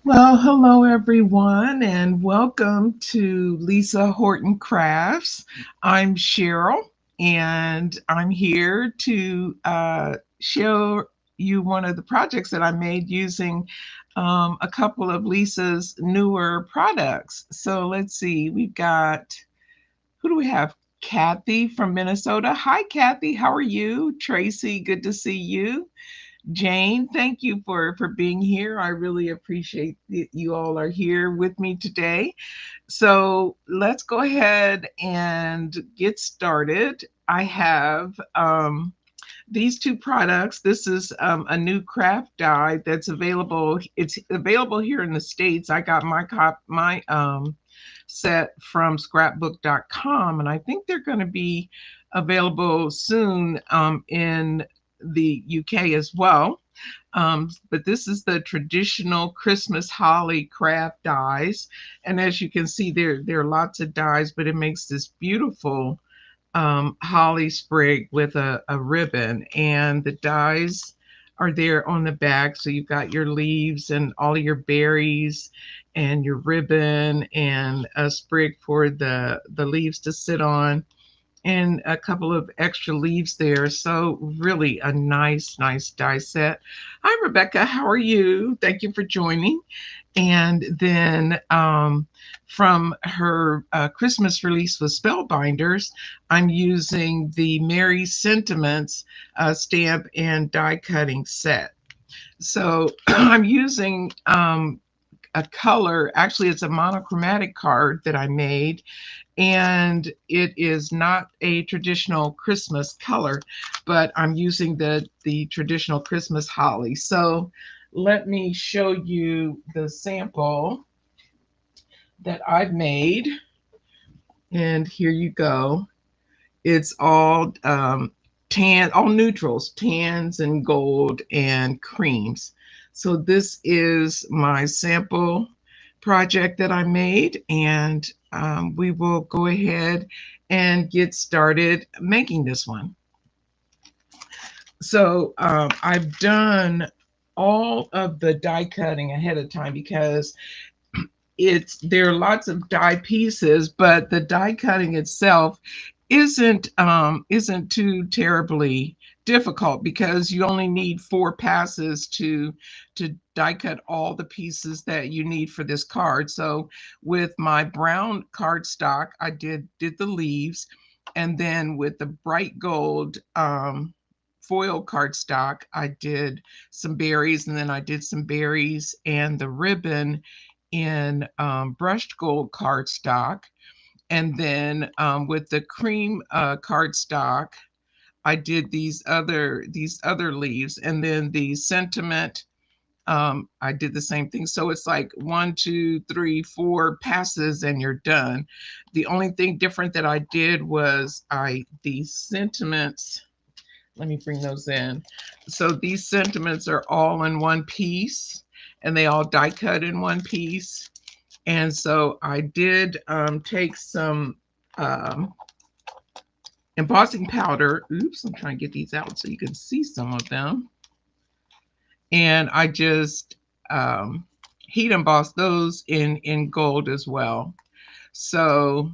Well, hello everyone, and welcome to Lisa Horton Crafts. I'm Sheryl, and I'm here to show you one of the projects that I made using a couple of Lisa's newer products. So let's see, we've got who do we have? Kathy from Minnesota. Hi, Kathy. How are you? Tracy, good to see you. Jane, thank you for being here. I really appreciate that you all are here with me today. So let's go ahead and get started. I have these two products. This is a new craft die that's available. It's available here in the States. I got my set from scrapbook.com, and I think they're going to be available soon in the UK as well. But this is the traditional Christmas holly craft dies. And as you can see, there are lots of dies, but it makes this beautiful holly sprig with a ribbon. And the dies are there on the back. So you've got your leaves and all of your berries and your ribbon and a sprig for the leaves to sit on and a couple of extra leaves there. So really a nice die set. Hi, Rebecca. How are you? Thank you for joining. And then from her Christmas release with Spellbinders, I'm using the Merry Sentiments stamp and die cutting set. So I'm using a color, actually, it's a monochromatic card that I made, and it is not a traditional Christmas color, but I'm using the traditional Christmas holly. So let me show you the sample that I've made, and here you go. It's all tan, all neutrals, tans and gold and creams. So this is my sample project that I made, and we will go ahead and get started making this one. So I've done all of the die cutting ahead of time because it's there are lots of die pieces, but the die cutting itself isn't too terribly difficult because you only need 4 passes to die cut all the pieces that you need for this card. So with my brown cardstock, I did the leaves, and then with the bright gold foil cardstock, I did some berries, and then I did some berries and the ribbon in brushed gold cardstock. And then with the cream cardstock, I did these other leaves, and then the sentiment. I did the same thing. So it's like 1, 2, 3, 4 passes, and you're done. The only thing different that I did was these sentiments. Let me bring those in. So these sentiments are all in one piece, and they all die cut in one piece. And so I did take some embossing powder. Oops, I'm trying to get these out so you can see some of them. And I just heat embossed those in gold as well. So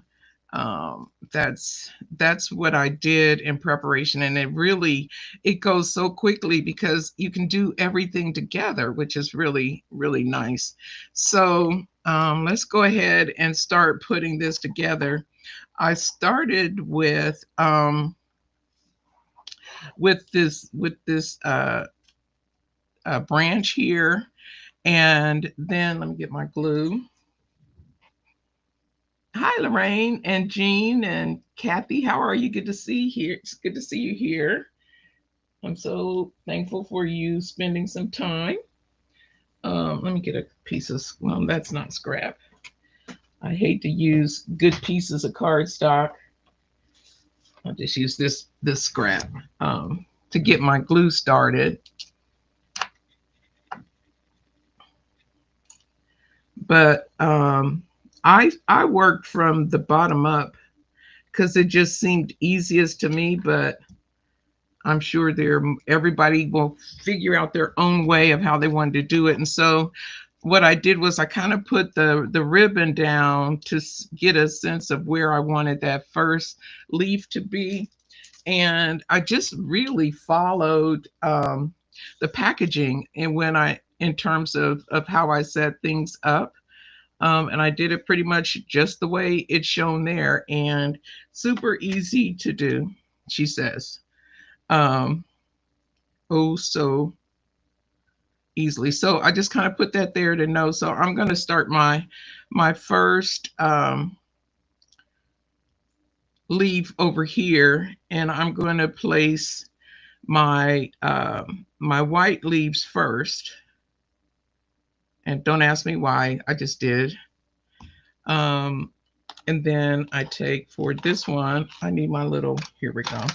that's what I did in preparation, and it goes so quickly because you can do everything together, which is really nice. So let's go ahead and start putting this together. I started with this branch here, and then let me get my glue. Hi, Lorraine and Jean and Kathy. How are you? Good to see here. It's good to see you here. I'm so thankful for you spending some time. Let me get a piece of, well, that's not scrap. I hate to use good pieces of cardstock. I'll just use this scrap to get my glue started. But I worked from the bottom up because it just seemed easiest to me. But I'm sure everybody will figure out their own way of how they wanted to do it. And so what I did was I kind of put the ribbon down to get a sense of where I wanted that first leaf to be. And I just really followed the packaging and when I in terms of how I set things up. And I did it pretty much just the way it's shown there, and super easy to do, she says. Um, oh, so easily. So I just kind of put that there to know. So I'm going to start my first leaf over here, and I'm going to place my white leaves first. And don't ask me why, I just did. Um, and then I take for this one, I need my little, here we go,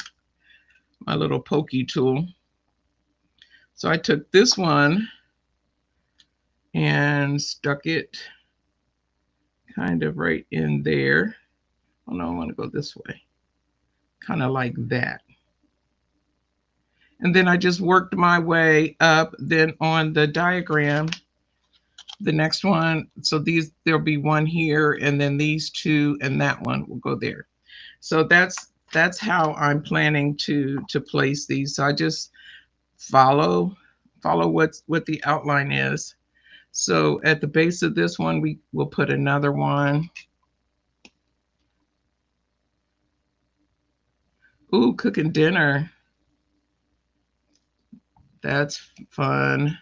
my little pokey tool. So I took this one and stuck it kind of right in there. Oh no, I want to go this way, kind of like that. And then I just worked my way up. Then on the diagram, the next one, so these, there'll be one here, and then these two, and that one will go there. So that's how I'm planning to place these. So I just follow what the outline is. So at the base of this one, we will put another one. Ooh, cooking dinner. That's fun.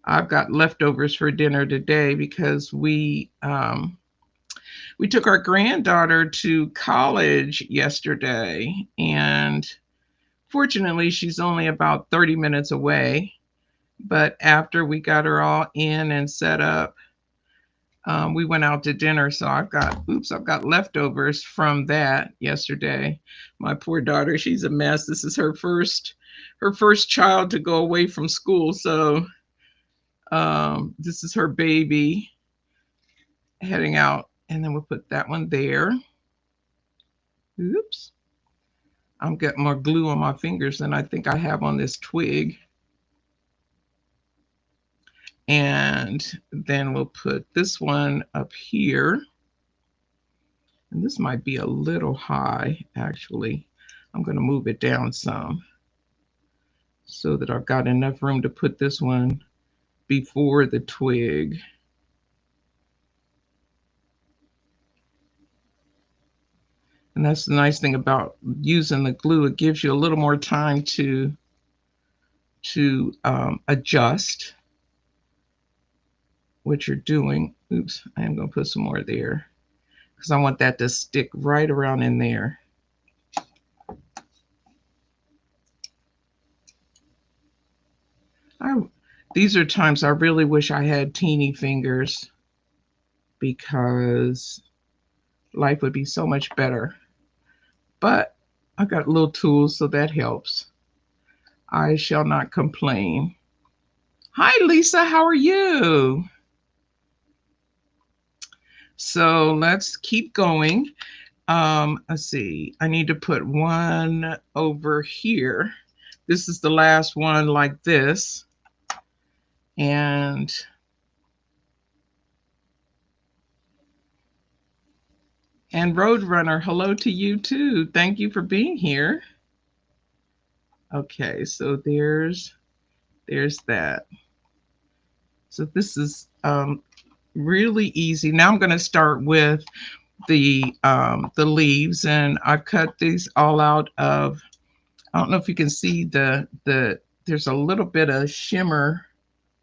I've got leftovers for dinner today because we took our granddaughter to college yesterday, and fortunately she's only about 30 minutes away. But after we got her all in and set up, we went out to dinner. So I've got leftovers from that yesterday. My poor daughter, she's a mess. This is her first child to go away from school. So this is her baby heading out, and then we'll put that one there. Oops. I'm getting more glue on my fingers than I think I have on this twig. And then we'll put this one up here. And this might be a little high, actually. I'm going to move it down some so that I've got enough room to put this one before the twig. And that's the nice thing about using the glue. It gives you a little more time to adjust what you're doing. Oops, I am going to put some more there because I want that to stick right around in there. These are times I really wish I had teeny fingers because life would be so much better. But I got little tools, so that helps. I shall not complain. Hi, Lisa, how are you? So let's keep going. Let's see. I need to put one over here. This is the last one like this. And Roadrunner, hello to you too. Thank you for being here. Okay, so there's that. So this is really easy. Now I'm going to start with the leaves, and I've cut these all out of. I don't know if you can see the there's a little bit of shimmer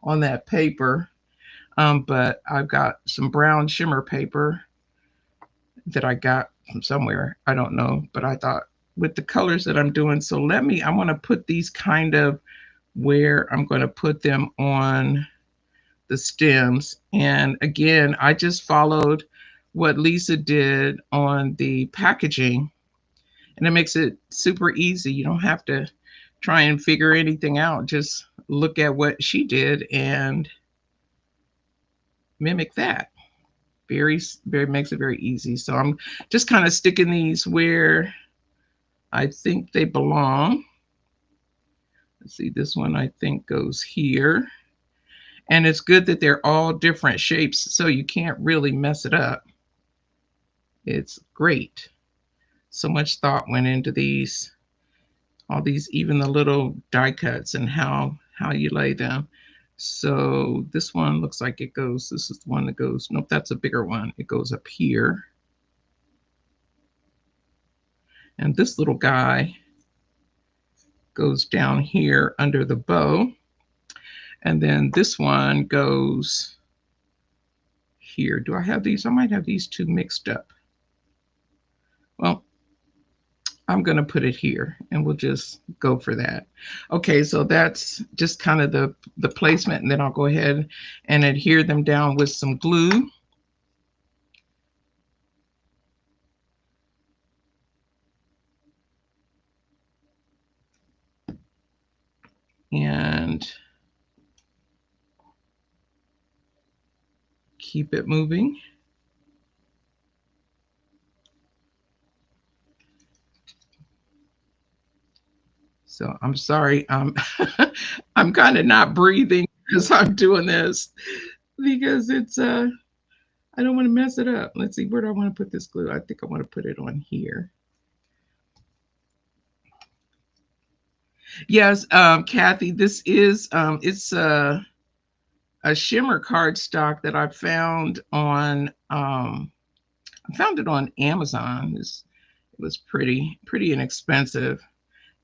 on that paper, but I've got some brown shimmer paper that I got from somewhere. I don't know, but I thought with the colors that I'm doing, so I want to put these kind of where I'm going to put them on the stems. And again, I just followed what Lisa did on the packaging, and it makes it super easy. You don't have to try and figure anything out. Just look at what she did and mimic that. Very makes it very easy. So I'm just kind of sticking these where I think they belong. Let's see, this one I think goes here. And it's good that they're all different shapes so you can't really mess it up. It's great. So much thought went into these, all these, even the little die cuts and how you lay them. So this one looks like it goes, this is the one that goes, nope, that's a bigger one. It goes up here. And this little guy goes down here under the bow. And then this one goes here. Do I have these? I might have these two mixed up. Well, I'm going to put it here and we'll just go for that. Okay, so that's just kind of the placement, and then I'll go ahead and adhere them down with some glue. And keep it moving. So I'm sorry, I'm kind of not breathing as I'm doing this because it's I don't want to mess it up. Let's see, where do I want to put this glue? I think I want to put it on here. Yes, Kathy, this is it's a shimmer cardstock that I found on I found it on Amazon. It was pretty inexpensive.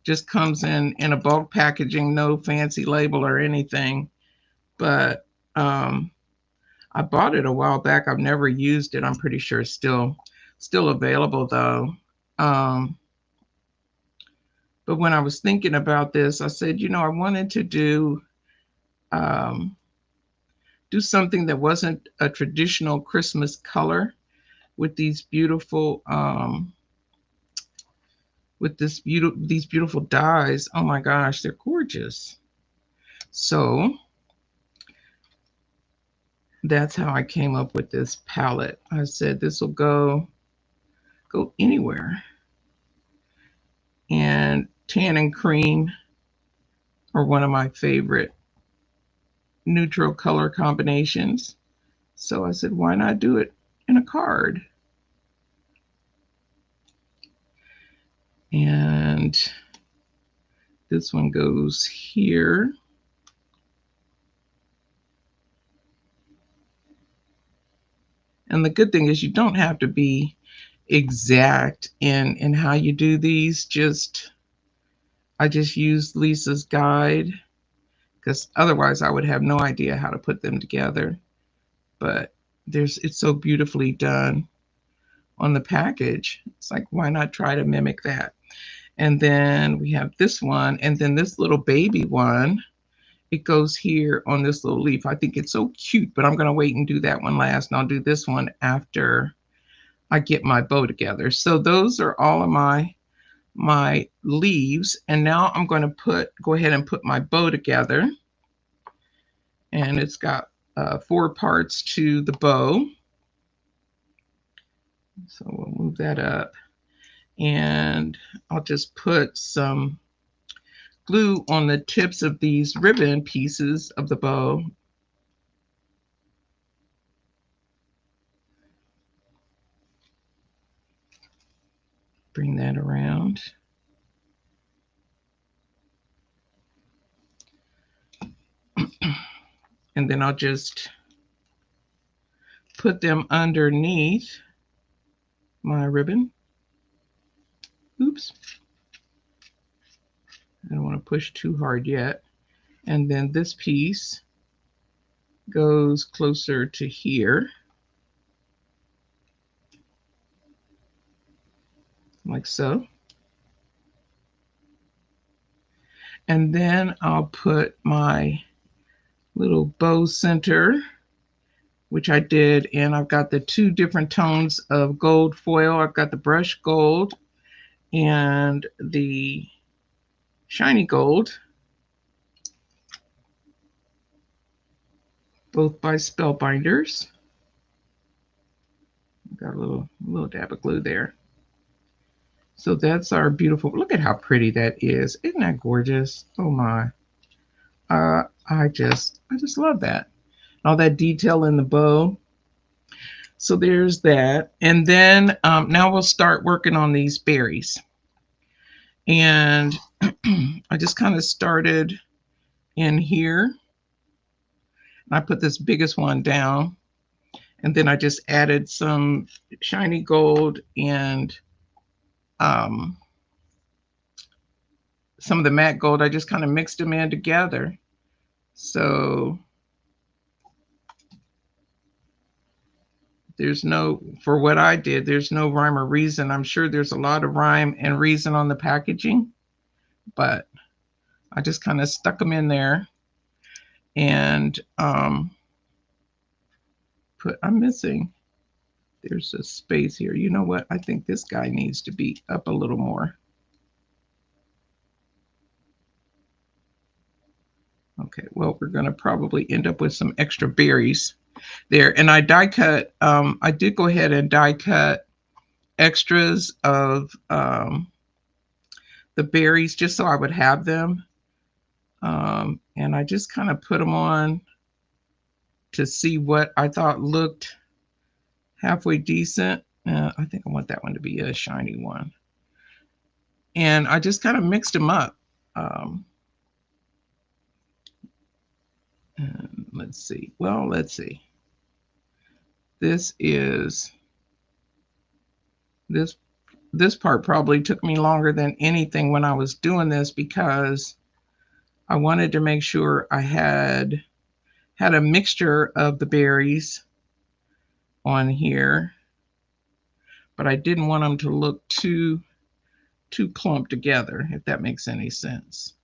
Just comes in a bulk packaging, no fancy label or anything. But I bought it a while back. I've never used it. I'm pretty sure it's still available though. But when I was thinking about this, I said, you know, I wanted to um, do something that wasn't a traditional Christmas color with these beautiful these beautiful dyes. Oh my gosh, they're gorgeous. So that's how I came up with this palette. I said this will go anywhere. And tan and cream are one of my favorite neutral color combinations. So I said, why not do it in a card? And this one goes here. And the good thing is you don't have to be exact in how you do these. I just used Lisa's guide because otherwise I would have no idea how to put them together. But it's so beautifully done on the package. It's like, why not try to mimic that? And then we have this one, and then this little baby one, it goes here on this little leaf. I think it's so cute, but I'm going to wait and do that one last, and I'll do this one after I get my bow together. So those are all of my leaves, and now I'm going to go ahead and put my bow together. And it's got 4 parts to the bow. So we'll move that up, and I'll just put some glue on the tips of these ribbon pieces of the bow. Bring that around. And then I'll just put them underneath my ribbon. Oops. I don't want to push too hard yet. And then this piece goes closer to here, like so. And then I'll put my little bow center, which I did, and I've got the 2 different tones of gold foil. I've got the brush gold and the shiny gold, both by Spellbinders. Got a little dab of glue there. So that's our beautiful, look at how pretty that is. Isn't that gorgeous? Oh my. I just love that. all that detail in the bow. So there's that. And then now we'll start working on these berries. And I just kind of started in here. I put this biggest one down, and then I just added some shiny gold and um, some of the matte gold. I just kind of mixed them in together. So there's no, for what I did, there's no rhyme or reason. I'm sure there's a lot of rhyme and reason on the packaging, but I just kind of stuck them in there and I'm missing, there's a space here. You know what? I think this guy needs to be up a little more. Okay, well, we're going to probably end up with some extra berries there. And I die cut, I did go ahead and die cut extras of the berries just so I would have them. And I just kind of put them on to see what I thought looked halfway decent. I think I want that one to be a shiny one. And I just kind of mixed them up. And let's see. Well, let's see. This part probably took me longer than anything when I was doing this because I wanted to make sure I had a mixture of the berries on here, but I didn't want them to look too clumped together, if that makes any sense.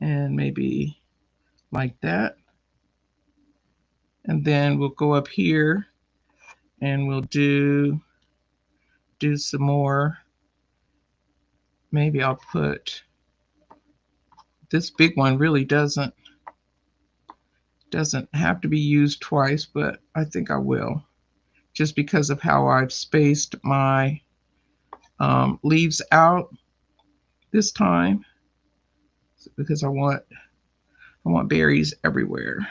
And maybe like that. And then we'll go up here and we'll do some more. Maybe I'll put this big one. Really doesn't have to be used twice, but I think I will, just because of how I've spaced my leaves out this time, because I want berries everywhere.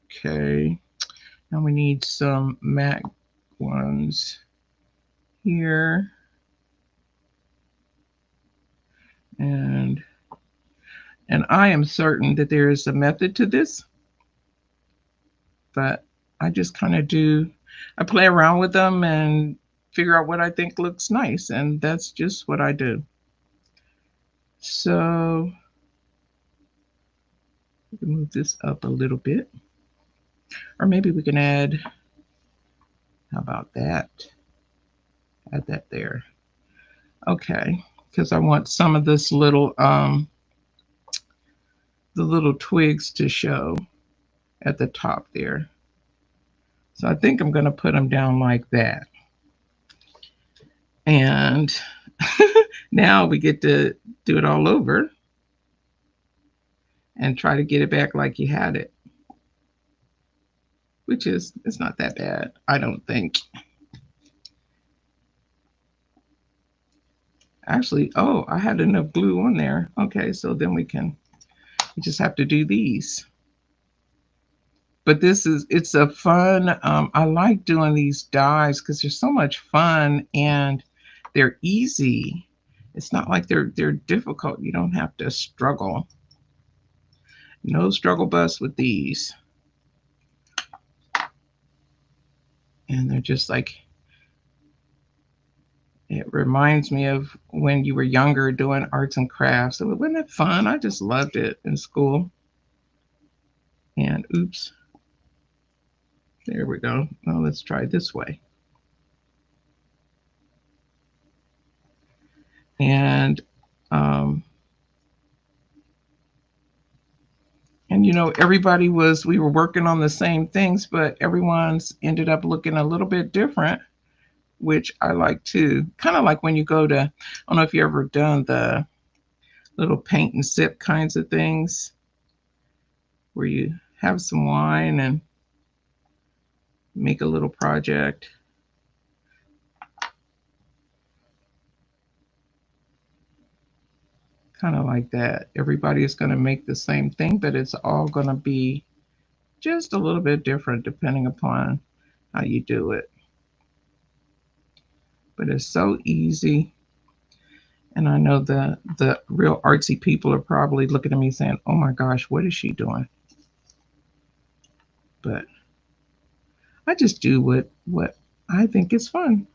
Okay, now we need some matte ones here. And I am certain that there is a method to this, but I just kind of I play around with them and figure out what I think looks nice, and that's just what I do. So we can move this up a little bit, or maybe we can add, how about that? Add that there. Okay, because I want some of this little the little twigs to show at the top there. So I think I'm going to put them down like that. And now we get to do it all over and try to get it back like you had it, which is, it's not that bad, I don't think. Actually, oh, I had enough glue on there. Okay, so then we just have to do these. But it's a fun, I like doing these dies because they're so much fun and they're easy. It's not like they're difficult. You don't have to struggle. No struggle bus with these. And they're just like, it reminds me of when you were younger doing arts and crafts. So wasn't it fun? I just loved it in school. And oops. There we go. Well, let's try this way. And you know, we were working on the same things, but everyone's ended up looking a little bit different, which I like too. Kind of like when you go to, I don't know if you ever done the little paint and sip kinds of things, where you have some wine and make a little project. kind of like that. Everybody is going to make the same thing, but it's all going to be just a little bit different depending upon how you do it. But it's so easy. And I know the real artsy people are probably looking at me saying, "Oh my gosh, what is she doing?" But I just do what I think is fun.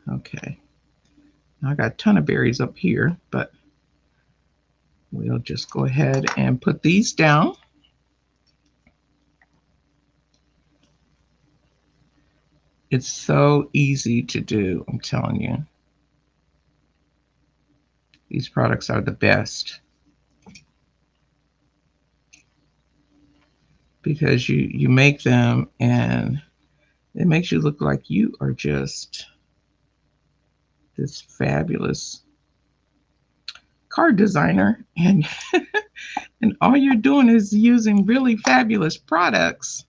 Okay. I got a ton of berries up here, but we'll just go ahead and put these down. It's so easy to do, I'm telling you. These products are the best because you make them and it makes you look like you are just this fabulous card designer, and all you're doing is using really fabulous products.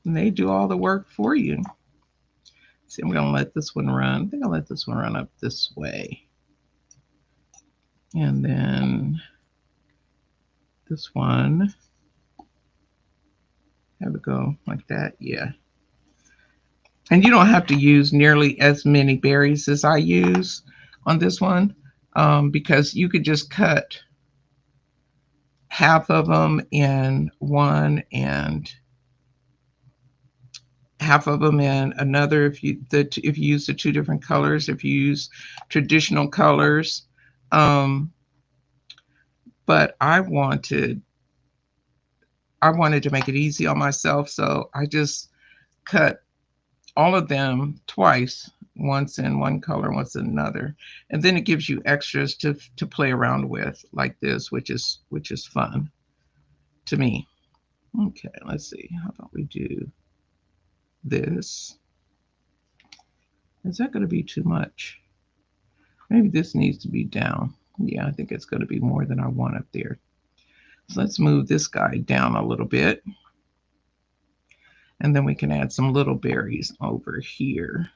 And they do all the work for you. See, I'm gonna let this one run. I think I'll let this one run up this way. And then this one, have it go like that, yeah. And you don't have to use nearly as many berries as I use on this one, because you could just cut half of them in one and half of them in another. If you use the two different colors, if you use traditional colors, but I wanted to make it easy on myself, so I just cut all of them twice, once in one color, once in another, and then it gives you extras to play around with like this, which is fun to me. Okay, let's see. How about we do this? Is that going to be too much? Maybe this needs to be down. Yeah, I think it's going to be more than I want up there. So let's move this guy down a little bit. And then we can add some little berries over here,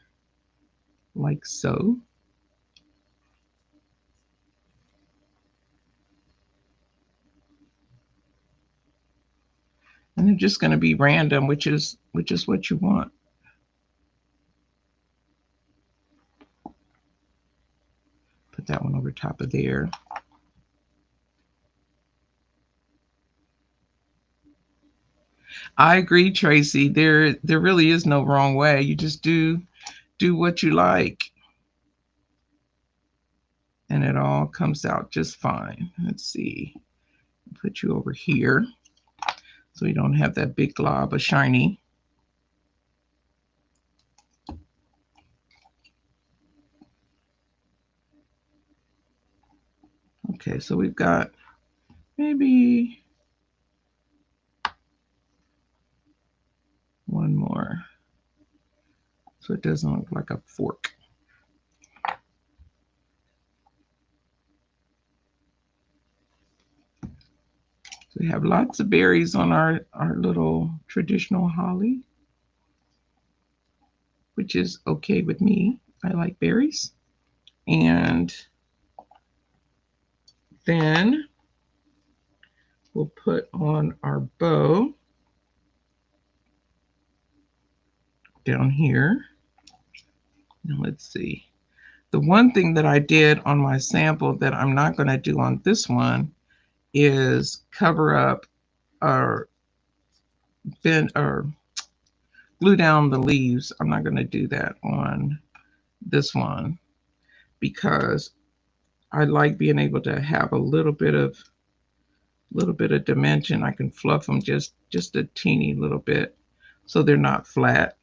like so. And they're just going to be random, which is what you want. Put that one over top of there. I agree, Tracy. There really is no wrong way. You just do what you like, and it all comes out just fine. Let's see. Put you over here so you don't have that big glob of shiny. Okay, so we've got maybe one more so it doesn't look like a fork. So we have lots of berries on our little traditional holly, which is okay with me. I like berries. And then we'll put on our bow down here. Now let's see. The one thing that I did on my sample that I'm not going to do on this one is cover up or bend or glue down the leaves. I'm not going to do that on this one because I like being able to have a little bit of dimension. I can fluff them just a teeny little bit so they're not flat.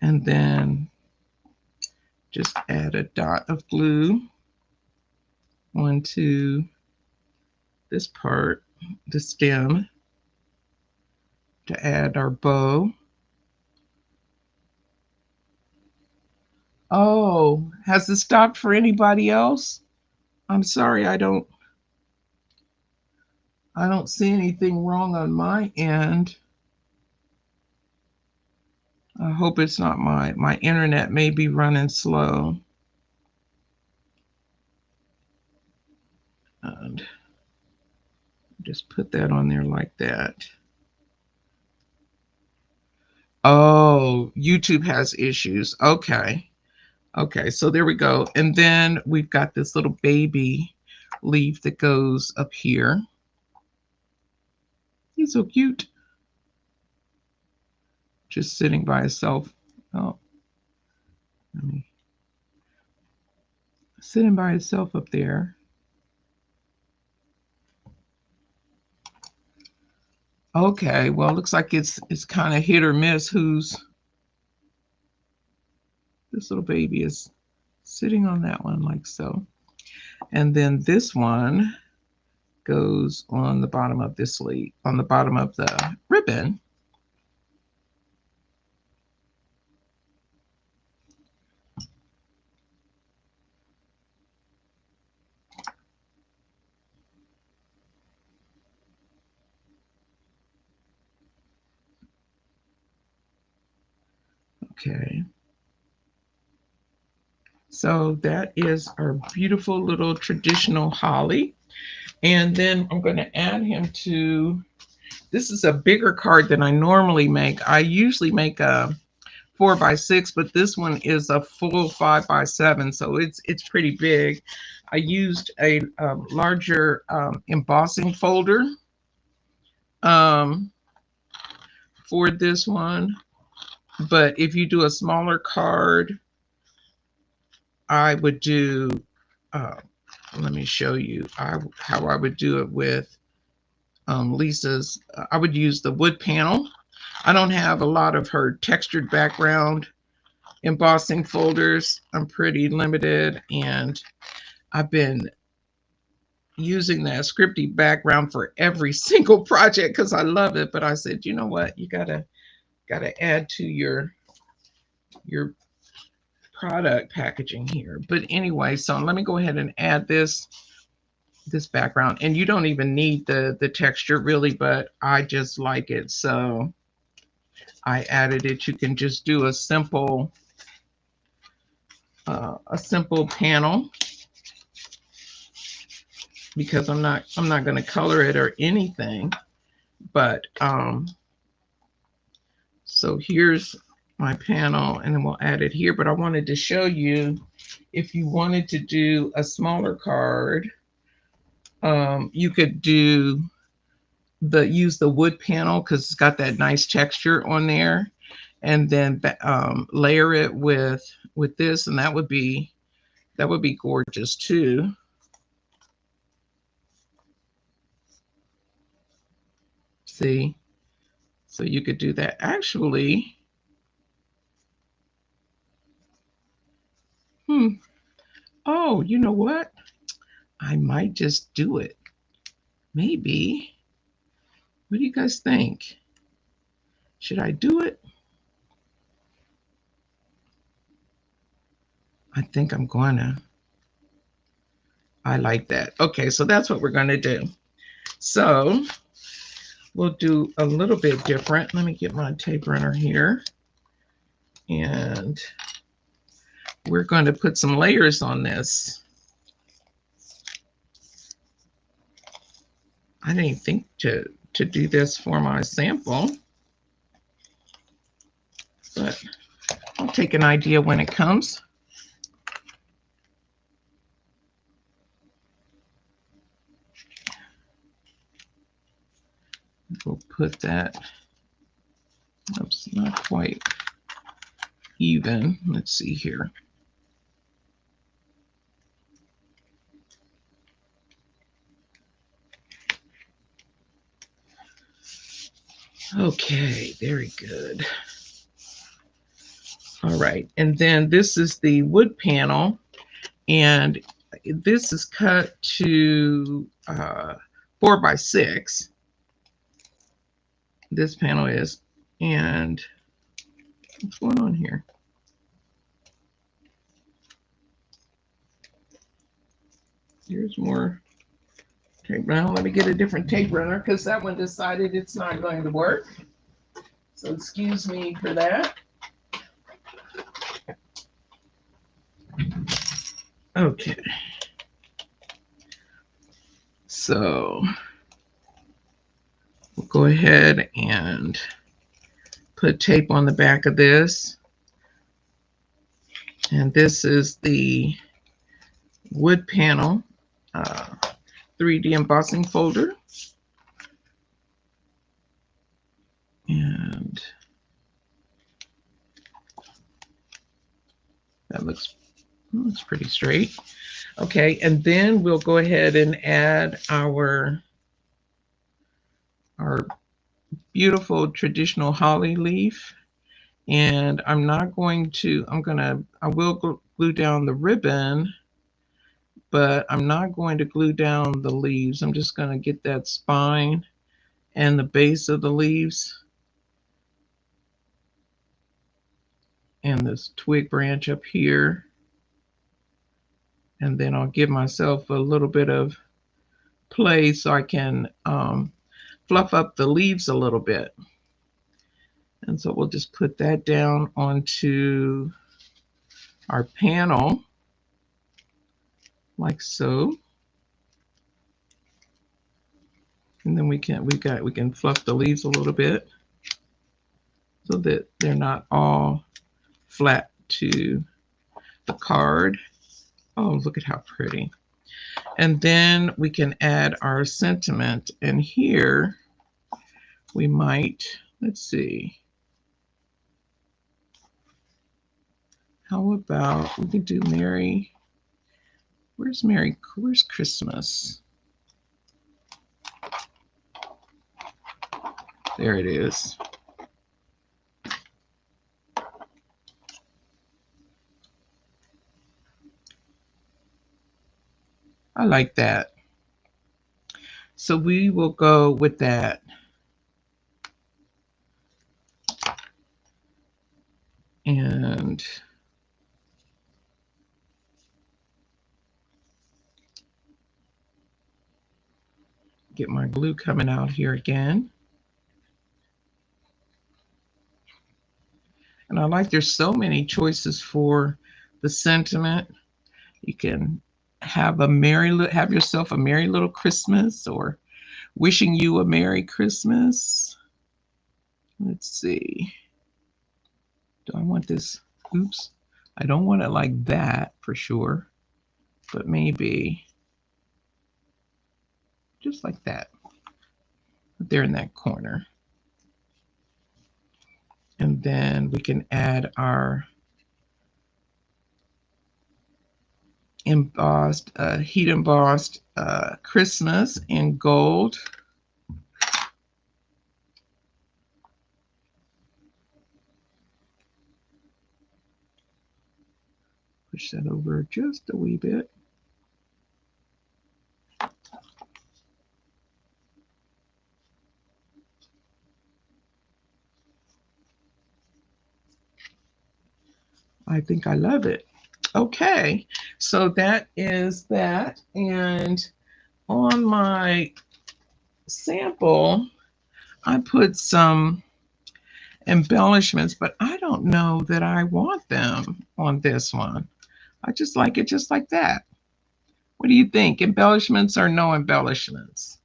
And then just add a dot of glue onto this part, the stem, to add our bow. Oh, has it stopped for anybody else? I'm sorry, I don't. I don't see anything wrong on my end. I hope it's not my internet may be running slow. And just put that on there like that. Oh, YouTube has issues. Okay. Okay, so there we go. And then we've got this little baby leaf that goes up here. He's so cute. Just sitting by himself. Oh, sitting by himself up there. Okay, well, it looks like it's kind of hit or miss who's this little baby is sitting on that one like so. And then this one goes on the bottom of this leaf, on the bottom of the ribbon. Okay. So that is our beautiful little traditional holly. And then I'm going to add him to, this is a bigger card than I normally make. I usually make a 4x6, but this one is a full 5x7, so it's pretty big. I used a larger embossing folder for this one, but if you do a smaller card, I would do, let me show you how I would do it with Lisa's. I would use the wood panel. I don't have a lot of her textured background embossing folders. I'm pretty limited, and I've been using that scripty background for every single project because I love it. But I said, you know what, you gotta add to your product packaging here. But anyway, so let me go ahead and add this background, and you don't even need the texture really, but I just like it, so I added it. You can just do a simple panel because I'm not going to color it or anything. But so here's my panel, and then we'll add it here. But I wanted to show you, if you wanted to do a smaller card, you could use the wood panel because it's got that nice texture on there, and then layer it with this, and that would be gorgeous too. See, so you could do that. Actually, oh, you know what? I might just do it. Maybe. What do you guys think? Should I do it? I think I'm gonna. I like that. Okay, so that's what we're gonna do. So we'll do a little bit different. Let me get my tape runner here. And we're going to put some layers on this. I didn't think to do this for my sample, but I'll take an idea when it comes. We'll put that, oops, not quite even. Let's see here. Okay, very good. All right, and then this is the wood panel, and this is cut to 4x6. This panel is, and what's going on here? Here's more tape runner. Let me get a different tape runner because that one decided it's not going to work. So excuse me for that. Okay. So we'll go ahead and put tape on the back of this. And this is the wood panel 3D embossing folder. And that looks pretty straight. Okay, and then we'll go ahead and add our beautiful traditional holly leaf. And I will glue down the ribbon, but I'm not going to glue down the leaves. I'm just going to get that spine and the base of the leaves and this twig branch up here. And then I'll give myself a little bit of play so I can fluff up the leaves a little bit. And so we'll just put that down onto our panel like so. And then we can fluff the leaves a little bit so that they're not all flat to the card. Oh, look at how pretty. And then we can add our sentiment. And here we might, let's see. How about we could do Merry, where's Christmas? There it is. I like that. So we will go with that. And get my glue coming out here again. And I like there's so many choices for the sentiment. You can have yourself a merry little Christmas, or wishing you a Merry Christmas. Let's see. Do I want this? Oops. I don't want it like that for sure, but maybe just like that. There in that corner. And then we can add our embossed, heat embossed Christmas in gold. Push that over just a wee bit. I think I love it. Okay, so that is that. And on my sample, I put some embellishments, but I don't know that I want them on this one. I just like it just like that. What do you think? Embellishments or no embellishments?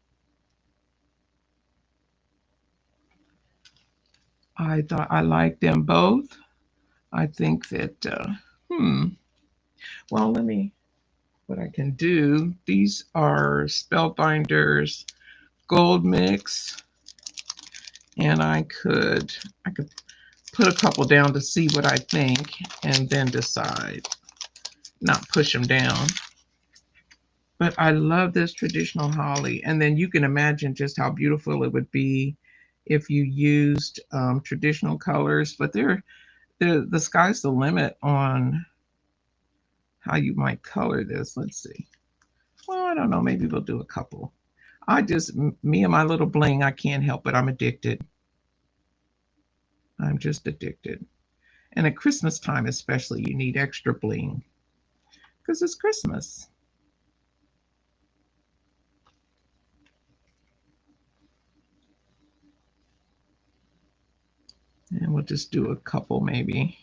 I thought I liked them both. I think that, well, what I can do, these are Spellbinders Gold Mix, and I could put a couple down to see what I think and then decide, not push them down. But I love this traditional holly, and then you can imagine just how beautiful it would be if you used traditional colors. But the sky's the limit on how you might color this. Let's see. Well, I don't know. Maybe we'll do a couple. Me and my little bling, I can't help it. I'm addicted. I'm just addicted. And at Christmas time especially, you need extra bling because it's Christmas. And we'll just do a couple, maybe.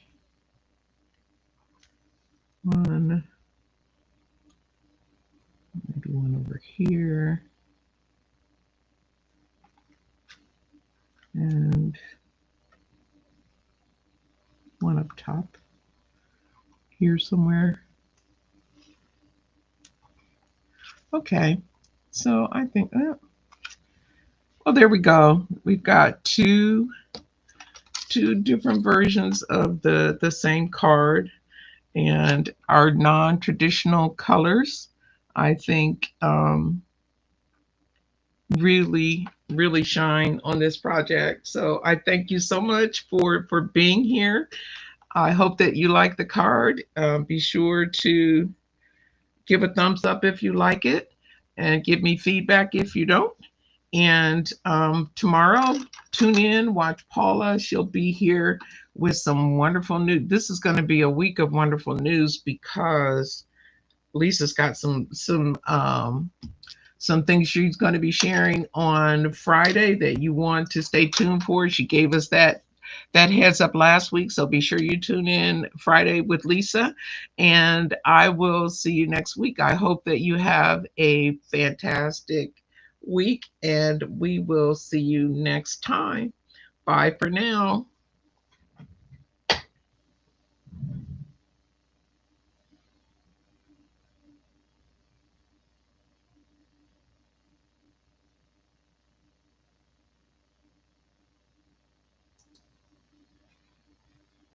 One, maybe one over here. And one up top here somewhere. Okay, so I think, well, there we go. We've got two different versions of the same card, and our non-traditional colors, I think, really shine on this project. So I thank you so much for being here. I hope that you like the card. Be sure to give a thumbs up if you like it, and give me feedback if you don't. And tomorrow, tune in, watch Paula. She'll be here with some wonderful news. This is going to be a week of wonderful news because Lisa's got some things she's going to be sharing on Friday that you want to stay tuned for. She gave us that heads up last week, so be sure you tune in Friday with Lisa, and I will see you next week. I hope that you have a fantastic week, and we will see you next time. Bye for now.